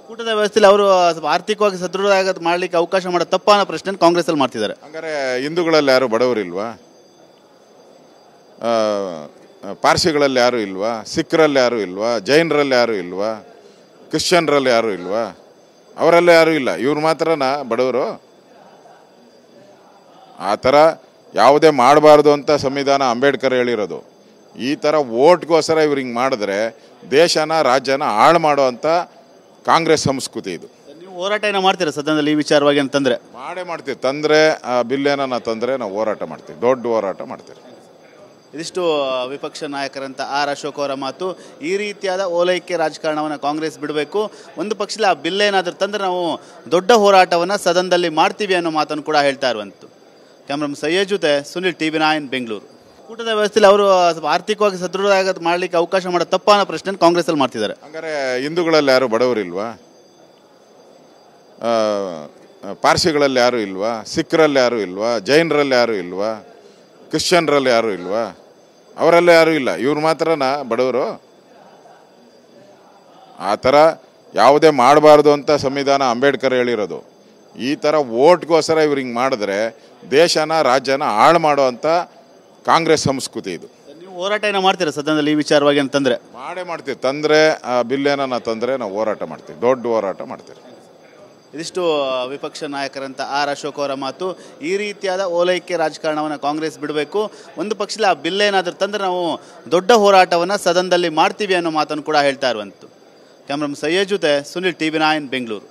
ಕೂಟದ ವ್ಯವಸ್ಥೆಯಲ್ಲಿ ಅವರು ಆರ್ಥಿಕವಾಗಿ ಸದೃಢ ಮಾಡಲಿಕ್ಕೆ ಅವಕಾಶ ಮಾಡೋ ತಪ್ಪ ಅನ್ನೋ ಪ್ರಶ್ನೆ ಕಾಂಗ್ರೆಸ್ ಅಲ್ಲಿ ಮಾಡ್ತಿದ್ದಾರೆ. ಹಂಗಾರೆ ಹಿಂದೂಗಳಲ್ಲಿ ಯಾರು ಬಡವರಿಲ್ವಾ? ಪಾರ್ಸಿಗಳಲ್ಲಿ ಯಾರು ಇಲ್ವಾ? ಸಿಖ್ರಲ್ಲಿ ಯಾರು ಇಲ್ವಾ? ಜೈನರಲ್ಲಿ ಯಾರು ಇಲ್ವಾ? ಕ್ರಿಶ್ಚಿಯನ್ರಲ್ಲಿ ಯಾರು ಇಲ್ವಾ? ಅವರೆಲ್ಲ ಯಾರೂ ಇಲ್ಲ, ಇವ್ರು ಮಾತ್ರನಾ ಬಡವರು? ಆ ಥರ ಯಾವುದೇ ಮಾಡಬಾರ್ದು ಅಂತ ಸಂವಿಧಾನ ಅಂಬೇಡ್ಕರ್ ಹೇಳಿರೋದು. ಈ ಥರ ಓಟ್ಗೋಸ್ಕರ ಇವ್ರು ಹಿಂಗೆ ಮಾಡಿದ್ರೆ ದೇಶನ ರಾಜ್ಯನ ಹಾಳು ಮಾಡೋ ಅಂಥ ಕಾಂಗ್ರೆಸ್ ಸಂಸ್ಕೃತಿ ಇದು. ನೀವು ಹೋರಾಟ ಏನೋ ಮಾಡ್ತೀರಾ ಸದನದಲ್ಲಿ ಈ ವಿಚಾರವಾಗಿ ಅಂತಂದರೆ? ಮಾಡ್ತೀವಿ. ತಂದರೆ ಆ ಬಿಲ್ ಏನನ್ನ ತಂದರೆ ನಾವು ಹೋರಾಟ ಮಾಡ್ತೀವಿ, ದೊಡ್ಡ ಹೋರಾಟ ಮಾಡ್ತೀವಿ. ಇದಿಷ್ಟು ವಿಪಕ್ಷ ನಾಯಕರಂತ ಆರ್ ಅಶೋಕ್ ಅವರ ಮಾತು. ಈ ರೀತಿಯಾದ ಓಲೈಕೆ ರಾಜಕಾರಣವನ್ನು ಕಾಂಗ್ರೆಸ್ ಬಿಡಬೇಕು, ಒಂದು ಪಕ್ಷದಲ್ಲಿ ಆ ಬಿಲ್ ಏನಾದರೂ ತಂದರೆ ನಾವು ದೊಡ್ಡ ಹೋರಾಟವನ್ನು ಸದನದಲ್ಲಿ ಮಾಡ್ತೀವಿ ಅನ್ನೋ ಮಾತನ್ನು ಕೂಡ ಹೇಳ್ತಾ ಇರುವಂತು. ಕ್ಯಾಮ್ರಾಮನ್ ಸಯ್ಯದ್ ಜೊತೆ ಸುನಿಲ್, TV9 ಬೆಂಗಳೂರು. ಕೂಟದ ವ್ಯವಸ್ಥೆಯಲ್ಲಿ ಅವರು ಆರ್ಥಿಕವಾಗಿ ಸದೃಢ ಮಾಡಲಿಕ್ಕೆ ಅವಕಾಶ ಮಾಡೋ ತಪ್ಪ ಅನ್ನೋ ಪ್ರಶ್ನೆ ಕಾಂಗ್ರೆಸ್ ಅಲ್ಲಿ ಮಾಡ್ತಿದ್ದಾರೆ. ಹಂಗಾರೆ ಹಿಂದೂಗಳಲ್ಲಿ ಯಾರು ಬಡವರಿಲ್ವಾ? ಪಾರ್ಸಿಗಳಲ್ಲಿ ಯಾರು ಇಲ್ವಾ? ಸಿಖ್ರಲ್ಲಿ ಯಾರು ಇಲ್ವಾ? ಜೈನರಲ್ಲಿ ಯಾರು ಇಲ್ವಾ? ಕ್ರಿಶ್ಚಿಯನ್ರಲ್ಲಿ ಯಾರು ಇಲ್ವಾ? ಅವರೆಲ್ಲ ಯಾರೂ ಇಲ್ಲ, ಇವ್ರು ಮಾತ್ರನಾ ಬಡವರು? ಆ ಥರ ಯಾವುದೇ ಮಾಡಬಾರ್ದು ಅಂತ ಸಂವಿಧಾನ ಅಂಬೇಡ್ಕರ್ ಹೇಳಿರೋದು. ಈ ಥರ ಓಟ್ಗೋಸ್ಕರ ಇವ್ರು ಹಿಂಗೆ ಮಾಡಿದ್ರೆ ದೇಶನ ರಾಜ್ಯನ ಹಾಳು ಮಾಡೋ ಅಂಥ ಕಾಂಗ್ರೆಸ್ ಸಂಸ್ಕೃತಿ ಇದು. ನೀವು ಹೋರಾಟ ಏನೋ ಮಾಡ್ತೀರಾ ಸದನದಲ್ಲಿ ಈ ವಿಚಾರವಾಗಿ ಅಂತಂದರೆ? ಮಾಡ್ತೀವಿ. ತಂದರೆ ಆ ಬಿಲ್ ಏನನ್ನ ತಂದರೆ ನಾವು ಹೋರಾಟ ಮಾಡ್ತೀವಿ, ದೊಡ್ಡ ಹೋರಾಟ ಮಾಡ್ತೀವಿ. ಇದಿಷ್ಟು ವಿಪಕ್ಷ ನಾಯಕರಂತ ಆರ್ ಅಶೋಕ್ ಅವರ ಮಾತು. ಈ ರೀತಿಯಾದ ಓಲೈಕೆ ರಾಜಕಾರಣವನ್ನು ಕಾಂಗ್ರೆಸ್ ಬಿಡಬೇಕು, ಒಂದು ಪಕ್ಷದಲ್ಲಿ ಆ ಬಿಲ್ ಏನಾದರೂ ತಂದರೆ ನಾವು ದೊಡ್ಡ ಹೋರಾಟವನ್ನು ಸದನದಲ್ಲಿ ಮಾಡ್ತೀವಿ ಅನ್ನೋ ಮಾತನ್ನು ಕೂಡ ಹೇಳ್ತಾ ಇರುವಂತು. ಕ್ಯಾಮ್ರಾಮನ್ ಸಯ್ಯದ್ ಜೊತೆ ಸುನಿಲ್, TV9 ಬೆಂಗಳೂರು.